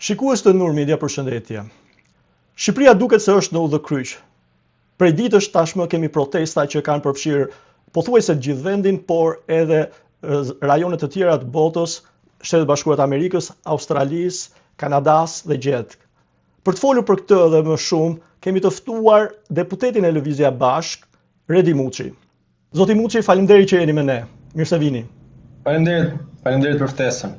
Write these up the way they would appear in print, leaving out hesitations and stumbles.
Shikues të Nur Media, përshëndetje. Shqipëria duket se është në udhëkryq. Prej ditësh tashmë kemi protesta që kanë përfshirë pothuajse të gjithë vendin, por edhe rajone të tjera të botës, Shtetet Bashkuara të Amerikës, Australisë, Kanadas dhe gjetë. Për të folur për këtë dhe më shumë, kemi të ftuar deputetin e Lëvizja Bashk, Redi Muçi. Zoti Muçi, faleminderit që jeni me ne. Mirë se vini. Faleminderit për ftesën.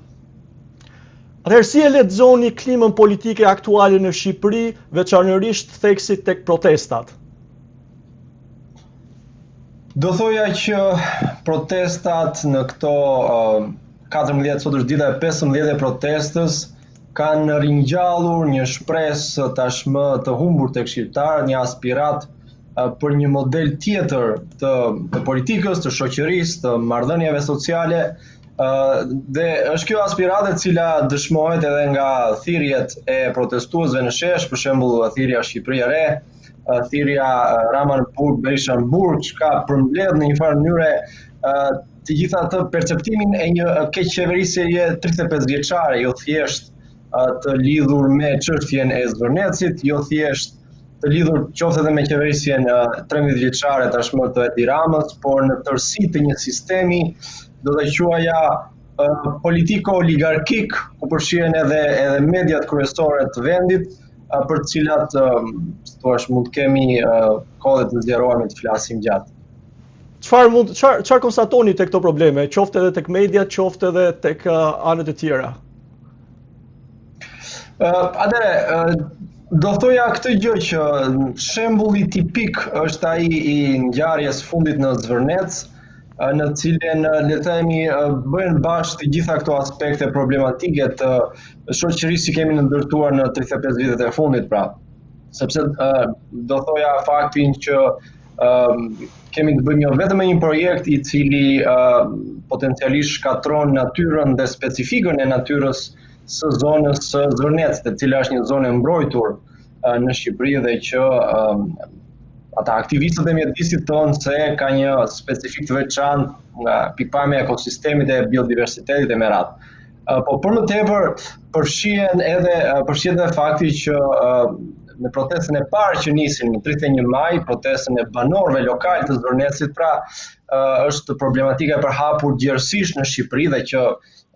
Atëherë, si e lexoni klimën politike aktuale në Shqipëri, veçanërisht theksit tek protestat? Do thoja që protestat në këto 14, sot është dita e 15 e protestës, kanë ringjallur një shpresë tashmë të humbur tek shqiptarët, një aspirat për një model tjetër të politikës, të shoqërisë, të marrëdhënieve sociale. Dhe është kjo aspiratë e cila dëshmohet edhe nga thirrjet e protestuesve në shesh, për shembull thirrja Shqipëri e Re, thirrja Rama në Burg, Berisha në Burg, që ka përmbledh në një farë mënyre të gjitha të perceptimin e një keqqeverisjeje 35 vjeçare, jo thjesht të lidhur me çështjen e Zvërnecit, jo thjesht të lidhur qoftë edhe me qeverisjen 13 vjeçare tashmë të Edi Ramës, por në tërësi të një sistemi, do të quaja politiko-oligarkik, ku përfshihen edhe mediat kryesore të vendit, për të cilat mund të kemi kohë të zgjerohemi të flasim gjatë. Çfarë konstatoni tek këto probleme, qoftë edhe tek mediat, qoftë edhe tek anët e tjera? Do thoja këtë gjë që shembulli tipik është ai i ngjarjes fundit në Zvërnec, në cilën le të themi bëhen bashkë të gjitha këto aspekte problematike të shoqërisë që kemi ndërtuar në 35 vitet e fundit, pra. Sepse do thoja faktin që kemi të bëjmë jo vetëm me një projekt i cili potencialisht shkatron natyrën dhe specifikën e natyrës së zonës së Zvërnecit, e cila është një zonë e mbrojtur në Shqipëri dhe që ata aktivistët e mjedisit thonë se ka një specifik të veçantë nga pikpamja e ekosistemit e biodiversitetit e merat. Po për më tepër përfshihet edhe fakti që në protestën e parë që nisin në 31 maj, protestën e banorëve lokal të Zvërnecit, pra është problematika e përhapur gjerësisht në Shqipëri dhe që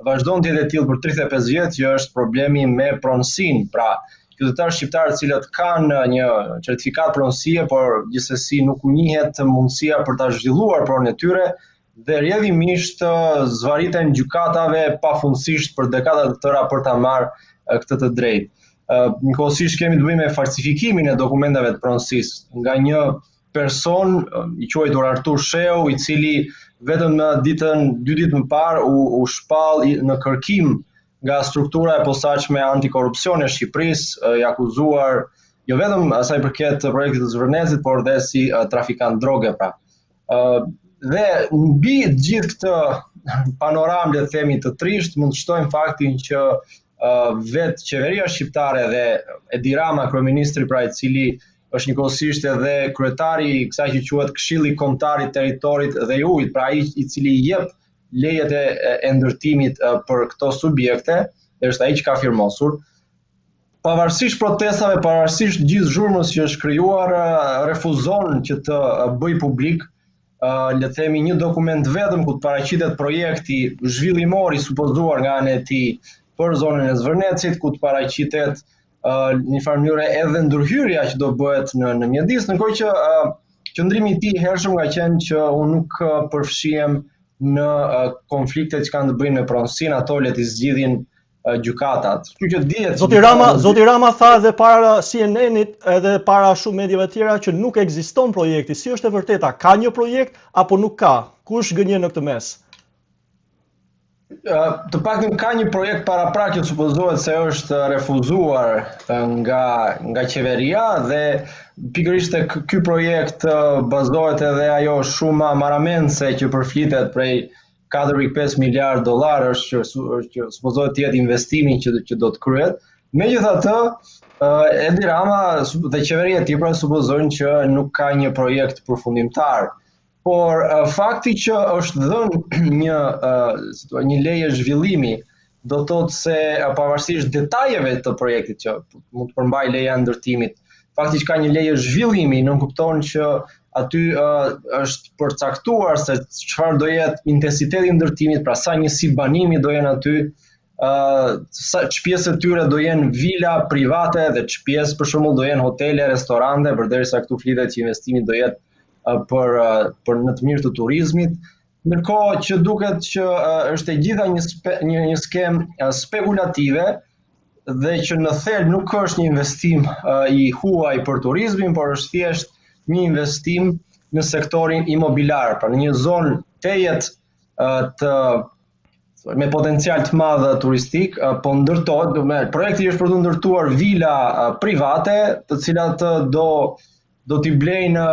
vazhdon të jetë e tillë për 35 vjet, që është problemi me pronësinë, pra qytetarë shqiptarë të cilët kanë një certifikat pronësie, por gjithsesi nuk u njihet mundësia për ta zhvilluar pronën e tyre dhe rrjedhimisht zvariten gjykatave pafundësisht për dekada të tëra për ta marrë këtë të drejtë. Njëkohësisht kemi të bëjmë me falsifikimin e dokumentave të pronësisë nga një person i quajtur Artur Sheu, i cili vetëm në 2 ditë më parë u shpall në kërkim nga struktura e posaçme antikorrupsione e Shqipërisë, i akuzuar jo vetëm sa i përket projektit të Zvërnecit, por dhe si trafikant droge, pra. Dhe mbi gjithë këtë panoramë, le të themi, të trisht, mund të shtojmë faktin që vetë qeveria shqiptare dhe Edi Rama, kryeministri, pra, i cili është njëkohësisht edhe kryetari i kësaj që quhet Këshilli Kombëtar i Territorit dhe i Ujit, pra ai i cili jep lejet e ndërtimit për këto subjekte, dhe është ai që ka firmosur. Pavarësisht protestave, pavarësisht gjithë zhurmës që është krijuar, refuzon që të bëj publik, le të themi, një dokument vetëm ku të paraqitet projekti zhvillimor i supozuar nga ana e tij për zonën e Zvërnecit, ku të paraqitet një farë mënyre edhe ndërhyrja që do bëhet në mjedis, ndërkohë që qëndrimi i tij hershëm ka qenë që unë nuk përfshihem në konfliktet që kanë të bëjnë me pronësinë, ato le të zgjidhin gjykatat. Zoti Rama tha edhe para CNN-it edhe para shumë mediave tjera që nuk ekziston projekti. Si është e vërteta? Ka një projekt apo nuk ka? Kush gënjen në këtë mes? Të paktën ka një projekt paraprak që supozohet se është refuzuar nga qeveria dhe pikërisht ky projekt bazohet edhe ajo shuma maramense që përflitet prej 4.5 miliard dollar që supozohet të jetë investimi që do të kryhet. Megjithatë, Edi Rama dhe qeveria e tij pra supozojnë që nuk ka një projekt përfundimtar. Por fakti që është dhënë një leje zhvillimi do të thotë se pavarësisht detajeve të projektit që mund të përmbajë leja e ndërtimit, faktikisht ka një leje zhvillimi, nuk kupton që aty është përcaktuar se çfarë do jetë intensiteti i ndërtimit, pra sa njësi banimi do jenë aty, ç'pjesë e tyre do jenë vila private dhe ç'pjesë për shembull do jenë hotele, restorante, përderisa këtu flitet që investimi do jetë për në të mirë të turizmit. Ndërkohë që duket që është e gjitha një skemë spekulative dhe që në thelb nuk është një investim i huaj për turizmin, por është thjesht një investim në sektorin imobiliar, pra në një zonë tejet me potencial të madh turistik, po ndërtohet, projekti është për të ndërtuar vila private, të cilat do t'i blejnë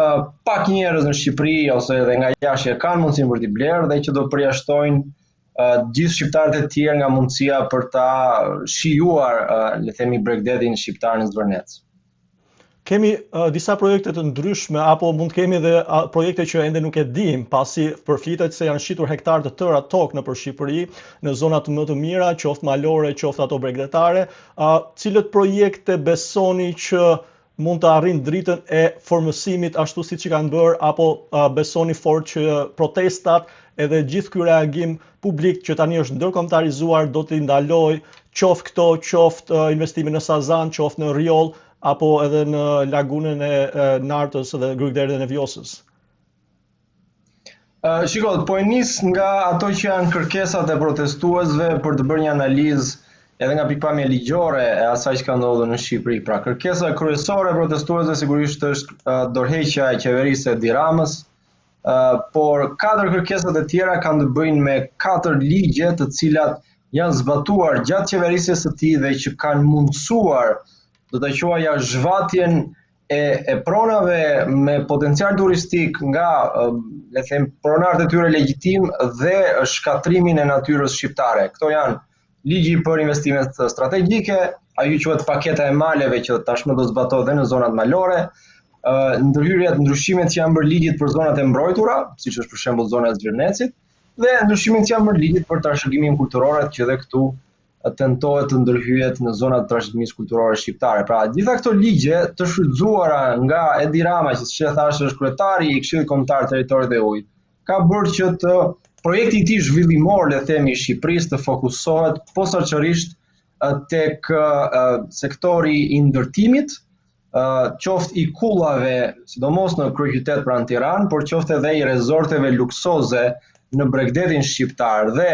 pak njerëz në Shqipëri ose edhe nga jashtë kanë mundësinë për t'i blerë dhe që do përjashtojnë gjithë shqiptarët e tjerë nga mundësia për ta shijuar, le themi, Bregdetin shqiptar në Zvërnec. Kemi disa projekte të ndryshme, apo mund të kemi edhe projekte që ende nuk e dim, pasi përflitet se janë shitur hektar të tëra tokë nëpër Shqipëri, në zonat më të mira, qoftë malore, qoftë ato bregdetare. Cilët projekte besoni që mund të arrijnë dritën e formësimit ashtu siç i kanë bërë, apo besoni fort që protestat edhe gjithë ky reagim publik që tani është ndërkombëtarizuar do t'i ndalojë qoftë këto, qoftë investimin në Sazan, qoftë në Riol, apo edhe në lagunën e Nartës dhe gruagderdhen e Vjosës? Shiko, po e nis nga ato që janë kërkesat e protestuesve për të bërë një analizë edhe nga pikpamja ligjore e asaj që ka ndodhur në Shqipëri. Pra, kërkesa kryesore e protestuesve sigurisht është dorëheqja e qeverisë Edi Ramës, por 4 kërkesat e tjera kanë të bëjnë me 4 ligje të cilat janë zbatuar gjatë qeverisjes së tij dhe që kanë mundësuar, do ta quaja, zhvatjen e pronave me potencial turistik nga, le të them, pronarët e tyre legjitim dhe shkatrimin e natyrës shqiptare. Këto janë ligji për investimet strategjike, ajo quhet paketa e maleve që tashmë do zbatohet edhe në zonat malore, ndryshimet që janë bërë ligjit për zonat e mbrojtura, siç është për shembull zona e Zvërnecit, dhe ndryshimet që janë bërë ligjit për trashëgimimin kulturor, që edhe këtu tentohet të ndërhyjet në zonat të trashëgimisë kulturore shqiptare. Pra, gjitha këto ligje të shfrytzuara nga Edi Rama, që siç e thash është kryetari i Këshillit Kombëtar të Territorit dhe Ujit, ka bërë që projekti i tij zhvillimor, le themi, i Shqipërisë të fokusohet posaçërisht tek sektori i ndërtimit, qoftë i kullave, sidomos në kryeqytet pranë Tiranë, por qoftë edhe i rezorteve luksoze në Bregdetin shqiptar. Dhe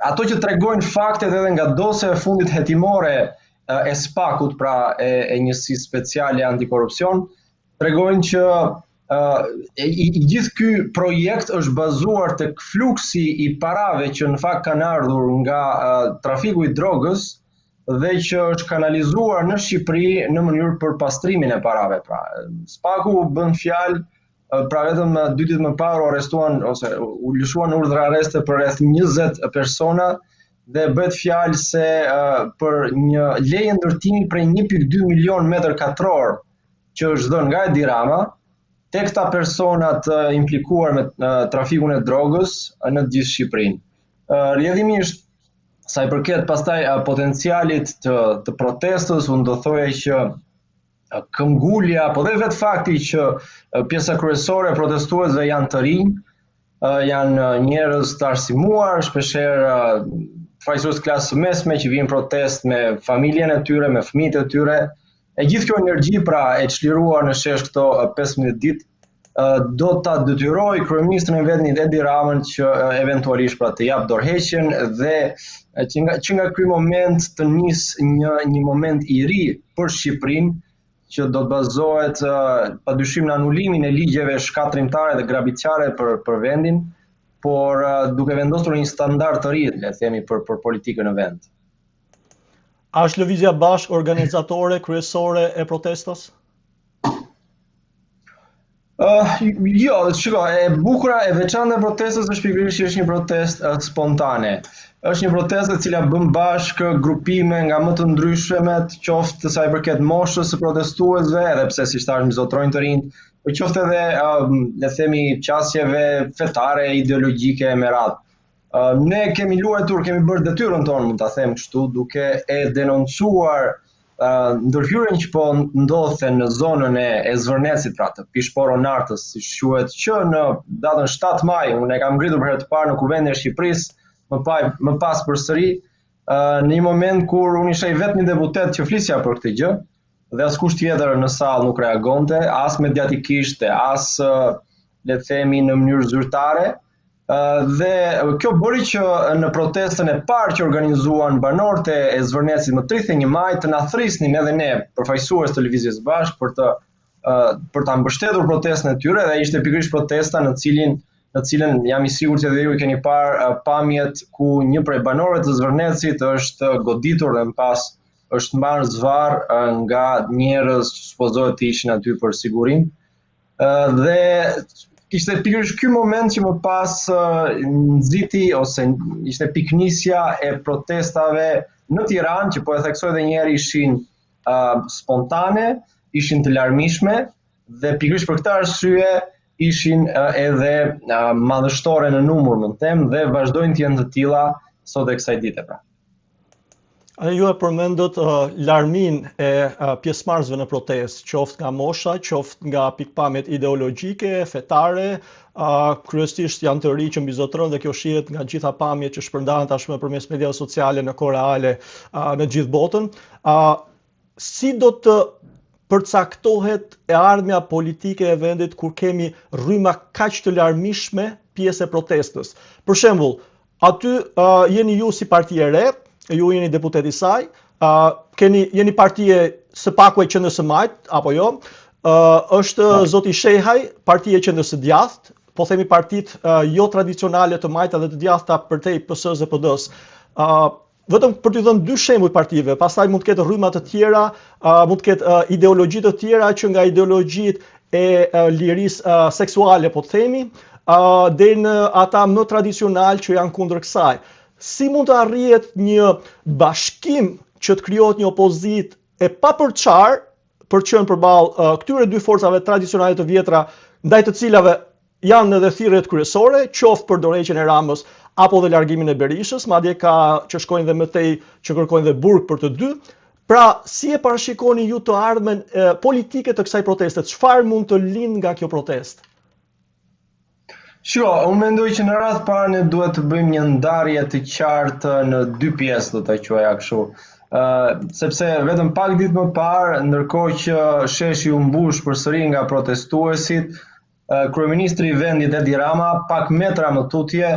ato që tregojnë faktet edhe nga dosja e fundit hetimore e SPAK-ut, pra e njësisë speciale antikorrupsion, tregojnë që i gjithë ky projekt është bazuar tek fluksi i parave që në fakt kanë ardhur nga trafiku i drogës dhe që është kanalizuar në Shqipëri në mënyrë për pastrimin e parave. Pra, SPAK-u bën fjalë, pra vetëm 2 ditë më parë u arrestuan ose u lëshuan urdhra arreste për rreth 20 persona dhe bëhet fjalë se për një leje ndërtimi prej 1.2 milion metër katror që është dhënë nga Edi Rama tek këta personat implikuar me trafikun e drogës në gjithë Shqipërinë. Rrjedhimisht, sa i përket pastaj potencialit të protestës, unë do thoja që këmbgulja, po dhe vetë fakti që pjesa kryesore e protestuesve janë të rinj, janë njerëz të arsimuar, shpeshherë faqësues klasë mesme që vijnë protest me familjen e tyre, me fëmijët e tyre. E gjithë kjo energji, pra, e çliruar në shesh këto 15 ditë, do ta detyroj kryeministrin e vetën Edi Ramën që eventualisht pra të jap dorëheqjen dhe që nga ky moment të nis një moment i ri për Shqipërinë, që do të bazohet padyshim në anulimin e ligjeve shkatrimtare dhe grabitqare për vendin, por duke vendosur një standard të ri, le të themi, për politikën në vend. A është Lëvizja Bashk organizatore kryesore e protestës? Jo, shiko, e bukura e veçantë e protestës është pikërisht që është një protestë spontane. Është një protestë e cila bën bashkë grupime nga më të ndryshmet, qoftë sa i përket moshës së protestuesve, edhe pse siç thash zotrojnë të rinj, por qoftë edhe le të themi qasjeve fetare, ideologjike me radhë. Ne kemi luajtur, kemi bërë detyrën tonë, mund ta them kështu, duke e denoncuar ndërhyrjen që po ndodhte në zonën e Zvërnecit, pra të Pishporonartës, siç quhet, që në datën 7 maj, unë e kam ngritur për herë të parë në Kuvendin e Shqipërisë, më pas përsëri, në një moment kur unë isha i vetmi deputet që flisja për këtë gjë, dhe askush tjetër në sallë nuk reagonte, as mediatikisht, as le të themi në mënyrë zyrtare. Dhe kjo bëri që në protestën e parë që organizuan banorët e Zvërnecit më 31 maj të na thrisnin edhe ne, përfaqësues të Lëvizjes Bashk, për ta mbështetur protestën e tyre, dhe ishte pikërisht protesta në cilën jam i sigurt që edhe ju i keni parë pamjet ku një prej banorëve të Zvërnecit është goditur dhe më pas është marrë zvarr nga njerëz që supozohet të ishin aty për sigurinë. Dhe ishte pikërisht ky moment që më pas nxiti ose ishte piknisja e protestave në Tiranë, që po e theksoj edhe një herë ishin spontane, ishin të larmishme dhe pikërisht për këtë arsye ishin edhe madhështore në numër, mund të them, dhe vazhdojnë të jenë të tilla sot e kësaj dite pra. Ju e përmendët larmin e pjesëmarrësve në protestë, qoftë nga mosha, qoftë nga pikpamjet ideologjike, fetare, kryesisht janë të ri që mbizotron dhe kjo shihet nga gjitha pamjet që shpërndahen tashmë përmes mediave sociale në kohë reale në gjithë botën. Si do të përcaktohet e ardhmja politike e vendit kur kemi rryma kaq të larmishme pjesë e protestës? Për shembull, aty jeni ju si parti e re, ju jeni deputet i saj, jeni partije së paku e Qendrës së Majt, apo jo? Është zoti Shehaj, partia e Qendrës së Djathtë, po themi partitë jo tradicionale të Majta dhe të djathta përtej PS-s dhe PD-s. Vetëm për t'ju dhënë dy shembuj partive, pastaj mund të ketë rryma të tjera, mund të ketë ideologji të tjera që nga ideologjitë e lirisë seksuale, po themi, deri në ata më tradicional që janë kundër kësaj. Si mund të arrihet një bashkim që të krijohet një opozitë e papërçarë për të qenë përballë këtyre dy forcave tradicionale të vjetra, ndaj të cilave janë edhe thirrjet kryesore, qoftë për dorëheqjen e Ramës apo dhe largimin e Berishës, madje ka që shkojnë dhe mëtej që kërkojnë dhe burg për të dy. Pra, si e parashikoni ju të ardhmen politike të kësaj proteste? Çfarë mund të lindë nga kjo protestë? Unë mendoj që në radhë parë ne duhet të bëjmë një ndarje të qartë në dy pjesë, do ta quaja kështu. Sepse vetëm pak ditë më parë, ndërkohë që sheshi u mbush përsëri nga protestuesit, kryeministri i vendit Edi Rama, pak metra më tutje,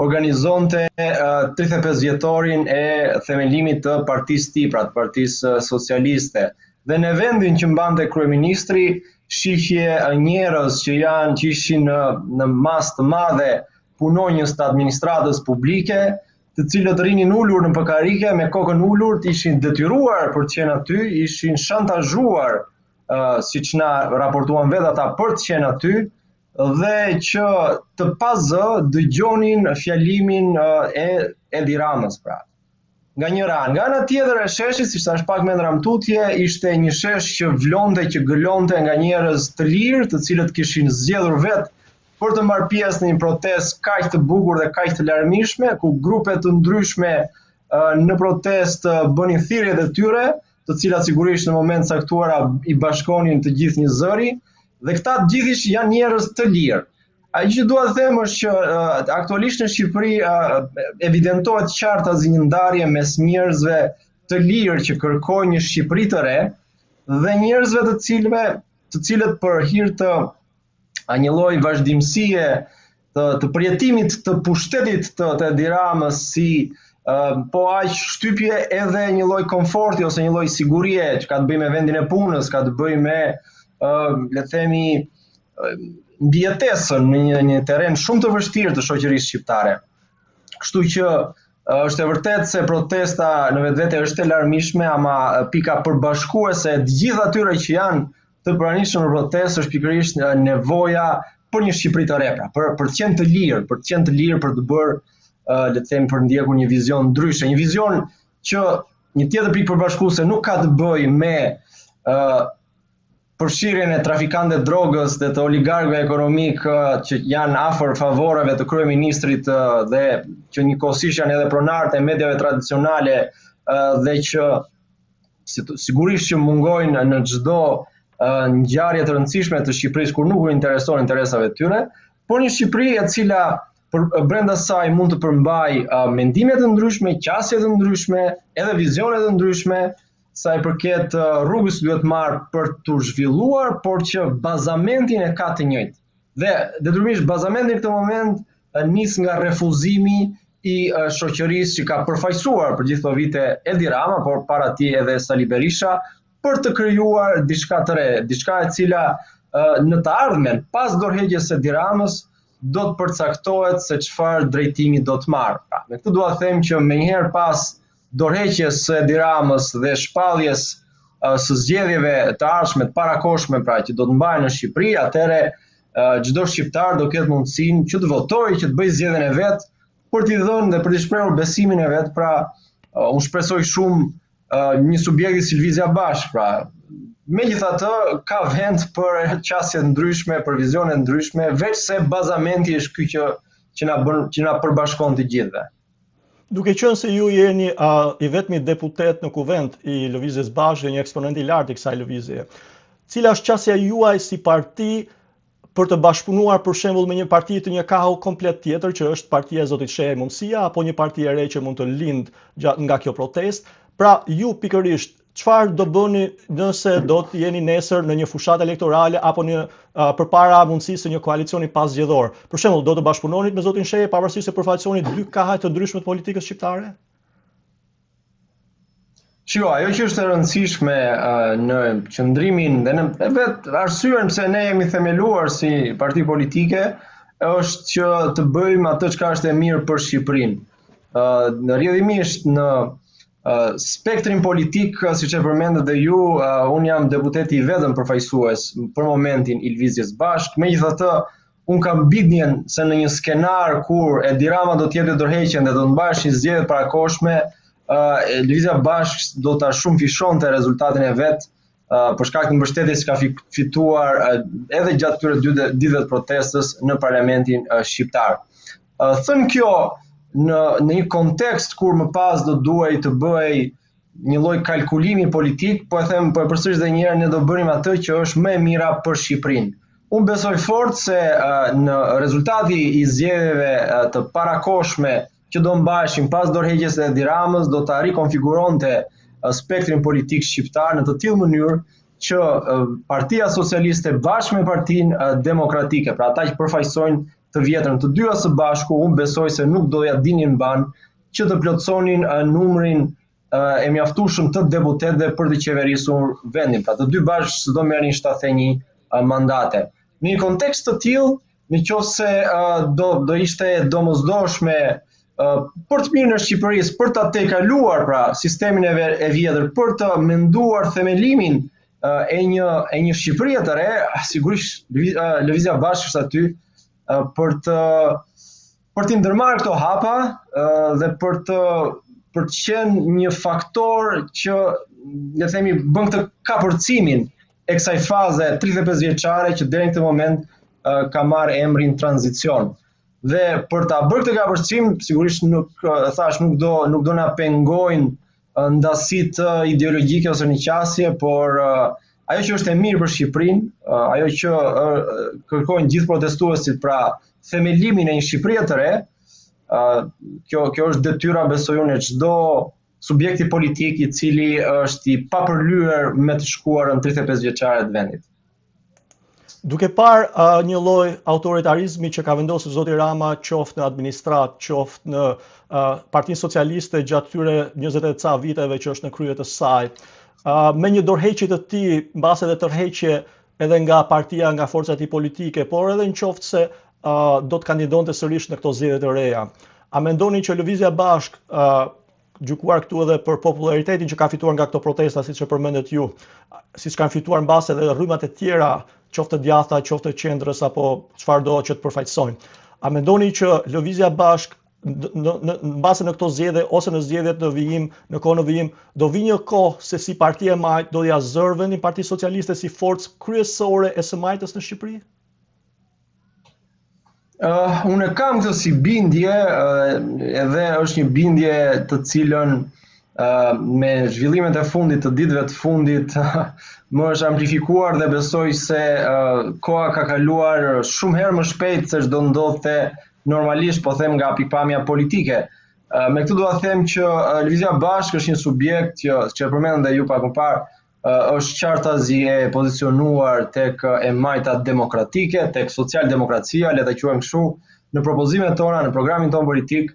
organizonte 35 vjetorin e themelimit të partisë tij, pra të Partisë Socialiste. Dhe në vendin që mbante kryeministri, shihje njerëz që ishin në masë të madhe punonjës të administratës publike, të cilët rinin ulur në pëkarike me kokën ulur, ishin detyruar për të qenë aty, ishin shantazhuar, siç na raportuan vetë ata, për të qenë aty, dhe që të pazë dëgjonin fjalimin e Edi Ramës pra. Nga njëra anë. Nga ana tjetër e sheshit, siç thash pak metra më tutje, ishte një shesh që vlonte, që gëlonte nga njerëz të lirë, të cilët kishin zgjedhur vetë për të marrë pjesë në një protestë kaq të bukur dhe kaq të larmishme, ku grupe të ndryshme në protestë bënin thirrjet e tyre, të cilat sigurisht në moment caktuara i bashkonin të gjithë një zëri, dhe këta të gjithë janë njerëz të lirë. Ajo që dua të them është që aktualisht në Shqipëri evidentohet qartë asnjë ndarje mes njerëzve të lirë që kërkojnë një Shqipëri të re dhe njerëzve të cilët për hir të një lloj vazhdimësie të përjetimit të pushtetit të Edi Ramës si po aq shtypje edhe një lloj komforti ose një lloj sigurie që ka të bëjë me vendin e punës, ka të bëjë me le të themi mbijetesën në një terren shumë të vështirë të shoqërisë shqiptare. Kështu që është e vërtetë se protesta në vetvete është e larmishme, ama pika përbashkuese të gjithë atyre që janë të pranishëm në protestë është pikërisht nevoja për një Shqipëri të re, për të qenë të lirë, për të bërë, le të themi, për ndjekur një vizion ndryshe, një vizion që një tjetër pikë përbashkuese nuk ka të bëjë me përfshirjen e trafikantëve drogës dhe të oligarkëve ekonomik që janë afër favoreve të kryeministrit dhe që njëkohësisht janë edhe pronarët e mediave tradicionale dhe që sigurisht që mungojnë në çdo ngjarje të rëndësishme të Shqipërisë kur nuk u intereson interesave të tyre, por një Shqipëri e cila brenda saj mund të përmbajë mendime të ndryshme, qasje të ndryshme, edhe vizione të ndryshme, sa i përket rrugës që duhet marrë për të zhvilluar, por që bazamentin e ka të njëjtë. Dhe detyrimisht bazamenti në këtë moment nis nga refuzimi i shoqërisë që ka përfaqësuar për gjithë këto vite Edi Rama, por para tij edhe Sali Berisha, për të krijuar diçka të re, diçka e cila në të ardhmen pas dorëheqjes së Edi Ramës do të përcaktohet se çfarë drejtimi do të marrë. Pra, me këtë dua të them që menjëherë pas dorëheqjes së Edi Ramës dhe shpalljes së zgjedhjeve të ardhshme të parakohshme, pra që do të mbahen në Shqipëri, atëherë çdo shqiptar do ketë mundësinë që të votojë, që të bëjë zgjedhjen e vet, për t'i dhënë dhe për t'i shprehur besimin e vet. Pra, unë shpresoj shumë një subjekti si Lëvizja Bashkë, pra, megjithatë ka vend për qasje ndryshme, për vizione ndryshme, veç se bazamenti është ky që na përbashkon të gjithëve. Duke qenë se ju jeni i vetmi deputet në kuvend i Lëvizjes Bashkë dhe një eksponent i lartë i kësaj lëvizje, cila është qasja juaj si parti për të bashkëpunuar për shembull me një parti të një kahu komplet tjetër që është Partia e Zotit Shehi Mundësia apo një parti e re që mund të lindë nga kjo protestë? Pra, ju pikërisht çfarë do bëni nëse do të jeni nesër në një fushatë elektorale apo përpara mundësisë së një koalicioni pasgjedhor? Për shembull, do të bashkëpunonit me Zotin Shehi pavarësisht se përfaqësoni dy kaha të ndryshme të politikës shqiptare? Ajo që është e rëndësishme në qëndrimin dhe në vetë arsyen pse ne jemi themeluar si parti politike është që të bëjmë atë çka është e mirë për Shqipërinë. Rrjedhimisht në spektrin politik, siç e përmendët dhe ju, unë jam deputeti i vetëm përfaqësues për momentin i Lëvizjes Bashkë. Megjithatë, unë kam bindjen se në një skenar kur Edi Rama do të jepte dorëheqjen dhe do të mbaheshin zgjedhjet parakohshme, Lëvizja Bashkë do ta shumëfishonte rezultatin e vet për shkak të mbështetjes që ka fituar edhe gjatë këtyre ditëve të protestës në parlamentin shqiptar. Thënë kjo në një kontekst kur më pas do duhej të bëj një lloj kalkulimi politik, po e përsëris edhe një herë, ne do bënim atë që është më e mira për Shqipërinë. Unë besoj fort se në rezultati i zgjedhjeve të parakohshme që do mbaheshin pas dorëheqjes së Edi Ramës do ta rikonfiguronte spektrin politik shqiptar në të tillë mënyrë që Partia Socialiste bashkë me Partinë Demokratike, pra ata që përfaqësojnë të vjetrën të dyja së bashku, unë besoj se nuk do ja dinin ban që të plotësonin numrin e mjaftueshëm të deputetëve për të qeverisur vendin. Pra të dy bashkë do merrnin 71 mandate. Në një kontekst të tillë, nëse do ishte domosdoshme për të mirën e Shqipërisë, për ta tejkaluar pra sistemin e vjetër, për të menduar themelimin e një Shqipërie të re, sigurisht Lëvizja Bashkë është aty për të ndërmarrë këto hapa dhe për të qenë një faktor që le të themi bën këtë kapërcimin e kësaj faze 35 vjeçare që deri në këtë moment ka marrë emrin tranzicion. Dhe për ta bërë këtë kapërcim, sigurisht nuk do na pengojnë ndasitë ideologjike ose një qasje, por ajo që është e mirë për Shqipërinë, ajo që kërkojnë gjithë protestuesit, pra themelimin e një Shqipërie të re, kjo është detyra, besoj unë, e çdo subjekti politik i cili është i papërlyer me të shkuarën 35 vjeçare të vendit. Duke parë një lloj autoritarizmi që ka vendosur zoti Rama qoftë në administrat, qoftë në Partinë Socialiste gjatë këtyre 20 e ca viteve që është në krye të saj, me një dorëheqje të tij, mbase edhe tërheqje edhe nga partia, nga forcat e tij politike, por edhe nëse do të kandidonte sërish në këto zgjedhje të reja. A mendoni që Lëvizja Bashkë, gjykuar këtu edhe për popularitetin që ka fituar nga këto protesta, siç e përmendet ju, siç kanë fituar mbase edhe rrymat e tjera, qoftë të djathta, qoftë të qendrës apo çfarëdo që të përfaqësojnë. A mendoni që Lëvizja Bashkë në base në këto zgjedhje ose në zgjedhjet në vijim, në kohën e vijim, do vi një kohë se si Partia e Majt do ja zërë vendin Partisë Socialiste si forcë kryesore e së majtës në Shqipëri? Unë kam këtë si bindje, edhe është një bindje të cilën me zhvillimet e fundit të ditëve të fundit më është amplifikuar dhe besoj se koha ka kaluar shumë herë më shpejt se çdo ndodhte normalisht, po them nga pikpamja politike. Me këtë dua të them që Lëvizja Bashkë është një subjekt që e përmendën dhe ju pak më parë, është qartazi e pozicionuar tek e majta demokratike, tek socialdemokracia, le ta quajmë kështu, në propozimet tona, në programin ton politik,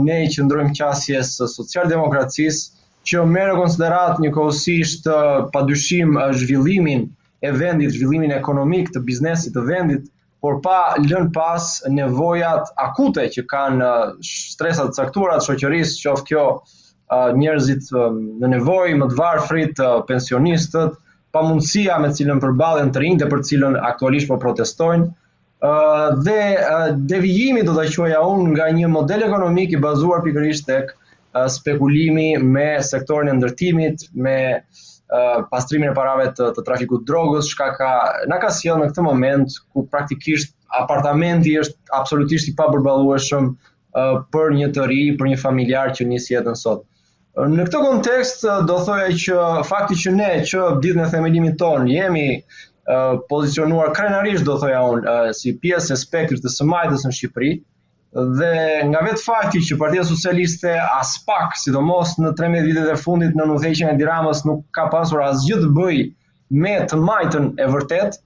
ne i qëndrojmë qasjes së socialdemokracisë, që merr konsiderat njëkohësisht padyshim zhvillimin e vendit, zhvillimin ekonomik të biznesit të vendit, por pa lënë pas nevojat akute që kanë stresat të caktuara të shoqërisë, qoftë kjo njerëzit në nevojë, më të varfrit, pensionistët, pamundësia me cilën përballen të rinjtë për cilën aktualisht po protestojnë, dhe devijimi do ta quaja unë nga një model ekonomik i bazuar pikërisht tek spekulimi me sektorin e ndërtimit, me pastrimin e parave të trafikut drogës, na ka sjellë në këtë moment ku praktikisht apartamenti është absolutisht i papërballueshëm për një të ri, për një familjar që nis jetën sot. Në këtë kontekst do thoja që fakti që ne që ditën e themelimit ton jemi pozicionuar krenarisht, do thoja unë, si pjesë e spektrit të së majtës në Shqipëri, dhe nga vetë fakti që Partia Socialiste as pak, sidomos në 13 vitet e fundit në udhëheqjen e Edi Ramës, nuk ka pasur asgjë të bëjë me të majtën e vërtet,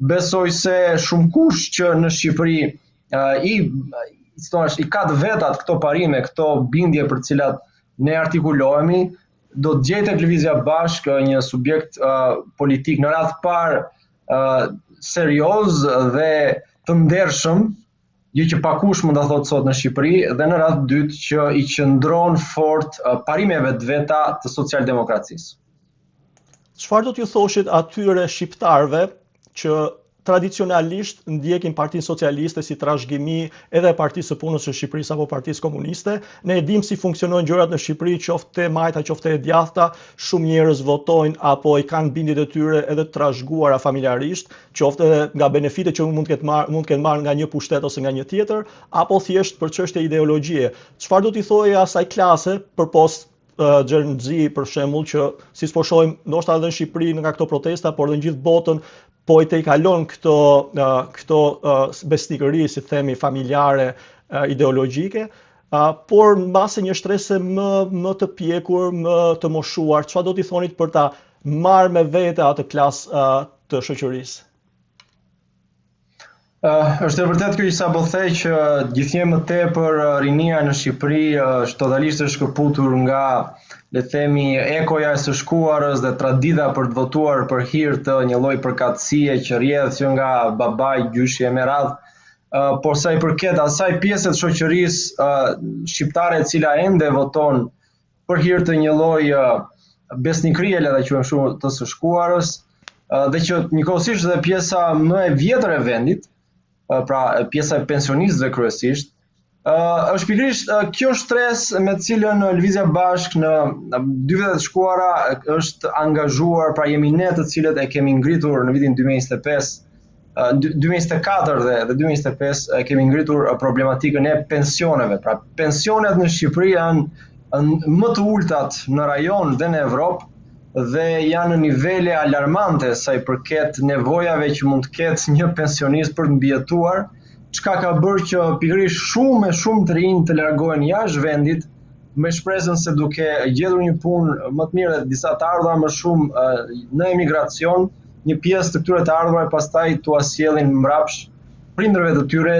besoj se shumë kush që në Shqipëri i ka të vetat këto parime, këto bindje për cilat ne artikulohemi, do të gjejë tek Lëvizja Bashkë një subjekt politik në radhë parë serioz dhe të ndershëm, gjë që pakush mund ta thotë sot në Shqipëri, dhe në radhë dytë që i qëndron fort parimeve të veta të socialdemokracisë. Çfarë do t'ju thoshit atyre shqiptarëve që tradicionalisht ndjekin Partinë Socialiste si trashëgimi edhe e Partisë së Punës së Shqipërisë apo Partisë Komuniste? Ne e dimë si funksionojnë gjërat në Shqipëri, qoftë e majta, qoftë e djathta, shumë njerëz votojnë apo i kanë bindjet e tyre edhe të trashëguara familjarisht, qoftë edhe nga benefitet që mund të kenë marrë nga një pushtet ose nga një tjetër, apo thjesht për çështje ideologjie. Çfarë do t'i thojë asaj klase përpos Gen Z për shembull, që si po shohim ndoshta edhe në Shqipëri nga këto protesta, por edhe në gjithë botën po i kalon këto besnikëri, si themi, familjare, ideologjike, por në base një shtrese më të pjekur, më të moshuar, çfarë do t'i thonit për ta marrë me vete atë klasë të shoqërisë? Është e vërtet kjo që sapo the që gjithnjë më tepër rinia në Shqipëri është totalisht e shkëputur nga, le të themi, ekoja e së shkuarës dhe tradita për të votuar për hir të një lloji përkatësie që rrjedh që nga babai, gjyshi e me radhë, por sa i përket asaj pjese të shoqërisë shqiptare e cila ende voton për hir të një lloj besnikërie, le ta quajmë kështu, të së shkuarës, dhe që njëkohësisht edhe pjesa më e vjetër e vendit, pra pjesa e pensionistëve kryesisht, është pikërisht kjo stres me të cilën Lëvizja Bashkë në 2 vitet e shkuara është angazhuar, pra jemi ne të cilët e kemi ngritur në vitin 2025, 2024 dhe 2025 kemi ngritur problematikën e pensioneve. Pra pensionet në Shqipëri janë më të ultat në rajon dhe në Evropë, dhe janë në nivele alarmante sa i përket nevojave që mund të ketë një pensionist për të mbijetuar, çka ka bërë që pikërisht shumë të rinj të largohen jashtë vendit me shpresën se duke gjetur një punë më të mirë dhe disa të ardhura më shumë në emigracion, një pjesë të këtyre të ardhurave pastaj t'u sjellin mbrapsht prindërve të tyre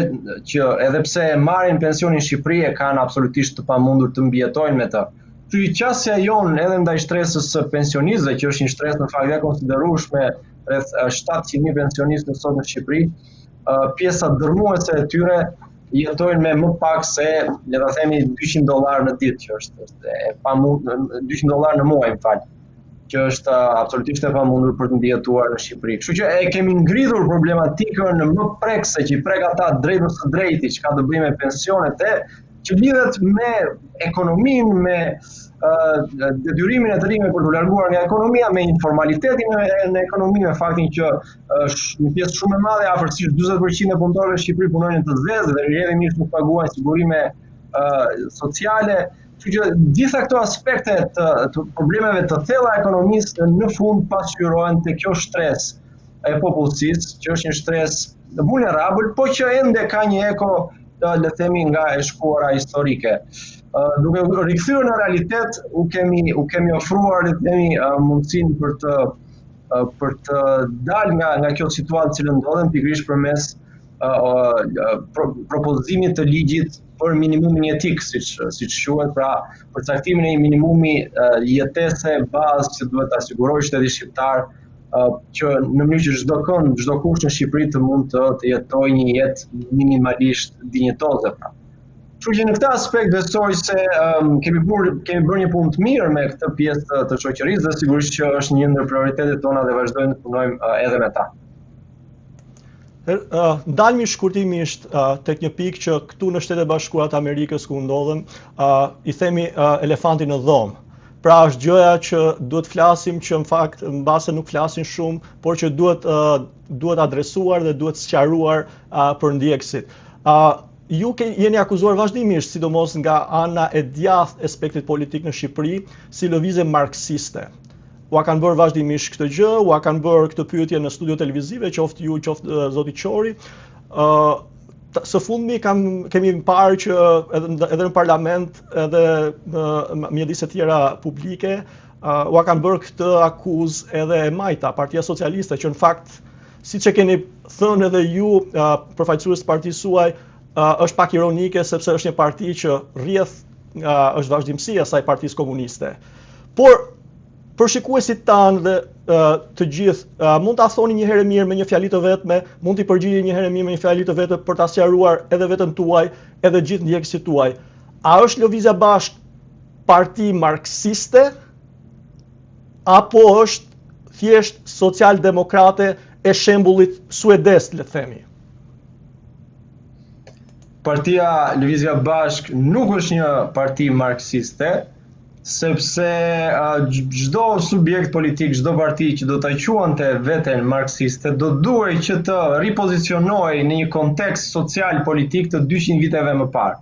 që edhe pse marrin pensionin në Shqipëri e kanë absolutisht të pamundur të mbijetojnë me të. Kështu që qasja jonë edhe ndaj shtresës së pensionistëve, që është një shtresë në fakt e konsiderueshme, rreth 700.000 pensionistë sot në Shqipëri, pjesa dërmuese e tyre jetojnë me më pak se, le ta themi, $200 në ditë, që është $200 në muaj, që është absolutisht e pamundur për të mbijetuar në Shqipëri. Kështu që e kemi ngritur problematikën më prekse, që i prek ata drejtës së drejti, çka do bëjmë me pensionet e që lidhet me ekonominë, me detyrimin e të rinjve për të larguar nga ekonomia, me informalitetin në ekonomi, me faktin që një pjesë shumë e madhe, afërsisht 40% e punëtorëve në Shqipëri punojnë të zezë dhe rrjedhimisht nuk paguajnë sigurime sociale. Kështu që gjitha këto aspekte të problemeve të thella ekonomisë në fund pasqyrohen te kjo shtresë e popullsisë, që është një shtresë vulnerabël, po që ende ka një eko, le të themi, nga e shkuara historike. Duke rikthyer në realitet, u kemi ofruar, le të themi, mundësinë për të dalë nga kjo situatë që ndodhem pikërisht përmes propozimit të ligjit për minimumin jetik, siç quhet, pra përcaktimin e një minimumi jetese bazë që duhet ta sigurojë shteti shqiptar, që në mënyrë që çdo kush në Shqipëri të mund të jetojë një jetë minimalisht dinjitoze. Kështu që në këtë aspekt besoj se kemi bërë një punë të mirë me këtë pjesë të shoqërisë dhe sigurisht që është një ndër prioritetet tona dhe vazhdojmë të punojmë edhe me ta. Ndalmi shkurtimisht tek një pikë që këtu në Shtetet Bashkuara të Amerikës ku ndodhem, i themi elefanti në dhomë. Pra është gjëja që duhet flasim, që në fakt mbase nuk flasin shumë, por që duhet adresuar dhe duhet sqaruar për ndjekësit. Ju jeni akuzuar vazhdimisht, sidomos nga ana e djathtë e spektrit politik në Shqipëri, si lëvizje marksiste. Ua kanë bërë vazhdimisht këtë gjë, ua kanë bërë këtë pyetje në studio televizive, qoftë ju, qoftë zoti Qori. Së fundmi kemi parë që edhe në parlament, edhe në mjedise tjera publike, ua kanë bërë këtë akuzë edhe e Majta, Partia Socialiste, që në fakt, siç e keni thënë edhe ju, përfaqësues të partisë suaj, është pak ironike sepse është një parti që rrjedh është vazhdimësia e saj Partisë Komuniste. Por për shikuesit tanë dhe të gjithë, mund ta thoni një herë mirë me një fjali të vetme, mund t'i përgjigjeni një herë mirë me një fjali të vetme për ta sqaruar edhe veten tuaj, edhe gjithë ndjekësit tuaj. A është Lëvizja Bashk parti marksiste apo është thjesht socialdemokrate e shembullit suedez, le të themi? Partia Lëvizja Bashk nuk është një parti marksiste, sepse çdo subjekt politik, çdo parti që do ta quante veten marksiste, do duhej që të ripozicionojë në një kontekst social politik të 200 viteve më parë.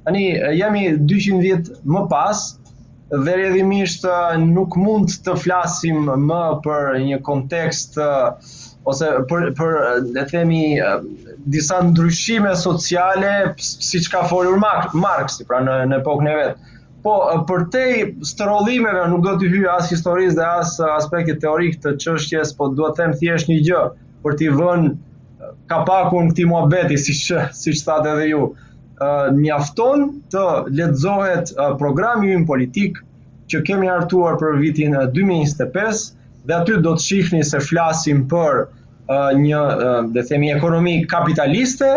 Tani jemi 200 vjet më pas dhe rrjedhimisht nuk mund të flasim më për një kontekst ose për le të themi disa ndryshime sociale siç ka folur Marksi, pra në epokën e vet. Po, përtej stërollimeve nuk do të hyj as historisë dhe as aspektit teorik të çështjes, po duhet të them thjesht një gjë për t'i vënë kapakun këtij muhabeti, siç thatë edhe ju. Mjafton të lexohet programi ynë politik që kemi hartuar për vitin 2025 dhe aty do të shihni se flasim për një, le të themi, ekonomi kapitaliste,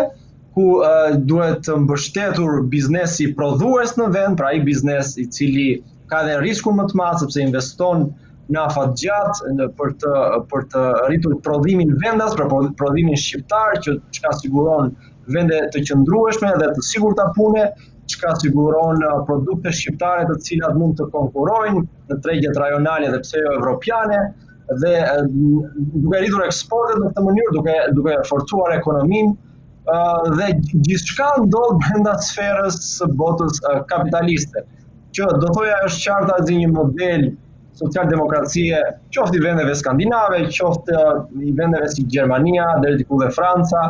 ku duhet të mbështetur biznesi prodhues në vend, pra ai biznes i cili ka dhe riskun më të madh sepse investon në afatgjatë për të rritur prodhimin vendas, pra prodhimin shqiptar, çka siguron vende të qëndrueshme dhe të sigurta pune, çka siguron produkte shqiptare të cilat mund të konkurrojnë në tregjet rajonale dhe pse jo evropiane, dhe duke rritur eksportet në këtë mënyrë, duke forcuar ekonominë, dhe gjithçka ndodh brenda sferës së botës kapitaliste, që do thoja është qartazi një model socialdemokracie, qoftë i vendeve skandinave, qoftë i vendeve si Gjermania, deri diku dhe Franca,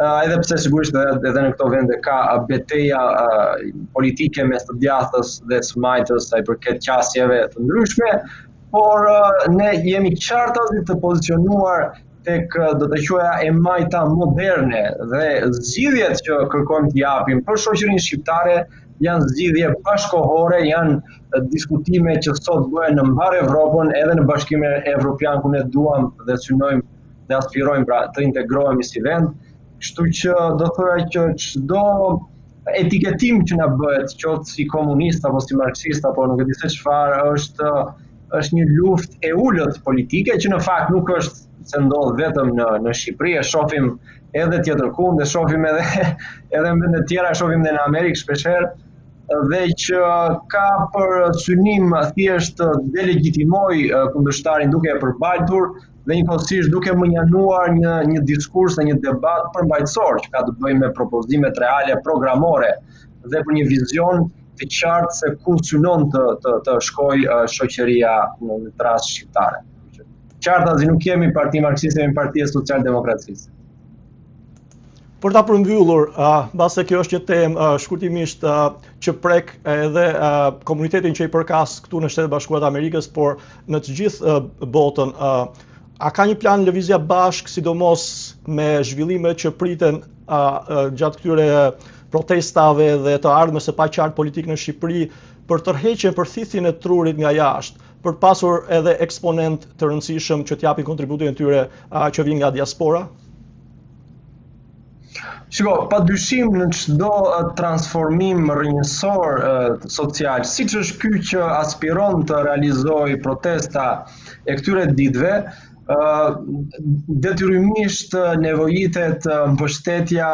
edhe pse sigurisht edhe në këto vende ka betejë politike mes të djathtës dhe së majtës sa i përket qasjeve të ndryshme, por ne jemi qartazi të pozicionuar tek, do të quaja, e majta moderne dhe zgjidhjet që kërkojmë t'i japim për shoqërinë shqiptare janë zgjidhje bashkohore, janë diskutime që sot bëhen në mbar Evropën, edhe në Bashkimin Evropian ku ne duam dhe synojmë dhe aspirojmë pra të integrohemi si vend. Kështu që do thoya që çdo etiketim që na bëhet, qoftë si komunist apo si marksist apo nuk e di se çfarë, është një luftë e ulët politike që në fakt nuk është se ndodh vetëm në Shqipëri, e shohim edhe tjetër kund, e shohim edhe në vende tjera, e shohim edhe në Amerikë shpeshherë, dhe që ka për synim thjesht të delegitimoj kundërshtarin duke e përballtur dhe njëkohësisht duke mënjanuar një diskurs dhe një debat përmbajtësor që ka të bëjë me propozimet reale programore dhe për një vizion të qartë se ku synon të shkojë shoqëria në këtë rast shqiptare. Qartazi nuk jemi parti marksiste, jemi parti e social-demokracisë. Për ta përmbyllur, mbase kjo është një temë shkurtimisht që prek edhe komunitetin që i përkas këtu në Shtetet Bashkuara të Amerikës, por në të gjithë botën, a ka një plan lëvizja bashk, sidomos me zhvillimet që priten gjatë këtyre protestave dhe të ardhmes së paqartë politik në Shqipëri për tërheqjen, përthithjen e trurit nga jashtë, për të pasur edhe eksponent të rëndësishëm që t'japin kontributin e tyre që vijnë nga diaspora? Shiko, padyshim në çdo transformim rrënjësor social, siç është ky që aspiron të realizojë protesta e këtyre ditëve, detyrimisht nevojitet mbështetja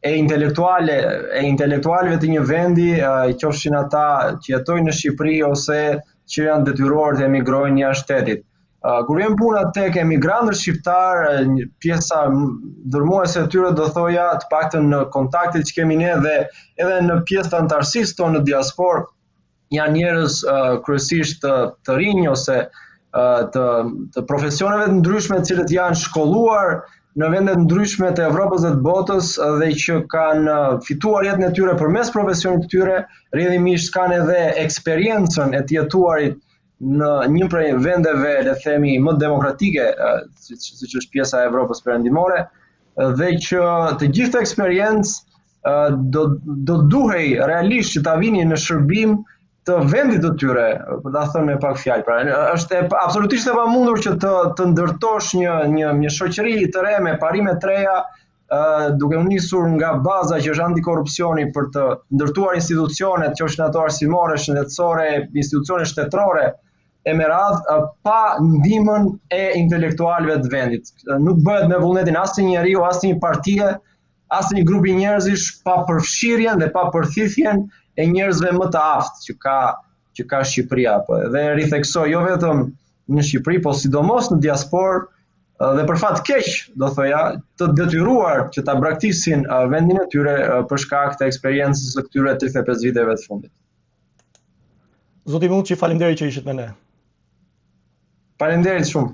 e intelektualëve të një vendi, qofshin ata që jetojnë në Shqipëri ose që janë detyruar të emigrojnë jashtë shtetit. Kur vjen puna tek emigrantët shqiptar, pjesa dërmuese e tyre do thoja, të paktën në kontaktet që kemi ne dhe edhe në pjesë të antarësisë tonë në diasporë, janë njerëz kryesisht të rinj ose të profesioneve të ndryshme të cilët janë shkolluar në vende të ndryshme të Evropës dhe të botës dhe që kanë fituar jetën e tyre përmes profesionit të tyre, rrjedhimisht kanë edhe eksperiencën e të jetuarit në një prej vendeve, le të themi, më demokratike, siç është pjesa e Evropës perëndimore, dhe që të gjithë eksperiencë do duhej realisht që ta vinin në shërbim të vendit të tyre, për ta thënë me pak fjalë. Pra, është absolutisht e pamundur që të ndërtosh një shoqëri të re me parime të reja, duke u nisur nga baza që është antikorrupsioni për të ndërtuar institucionet, qofshin ato arsimore, shëndetësore, institucione shtetërore, e me radhë pa ndihmën e intelektualëve të vendit. Nuk bëhet me vullnetin asnjë njeriu, asnjë partie, asnjë grupi njerëzish pa përfshirjen dhe pa përthithjen e njerëzve më të aftë që ka Shqipëria. Dhe ritheksoj jo vetëm në Shqipëri, po sidomos në diasporë dhe për fat keq, do thoja, të detyruar që ta braktisin vendin e tyre për shkak të eksperiencës së këtyre 35 viteve të fundit. Zoti Muçi, faleminderit që ishit me ne. Faleminderit shumë.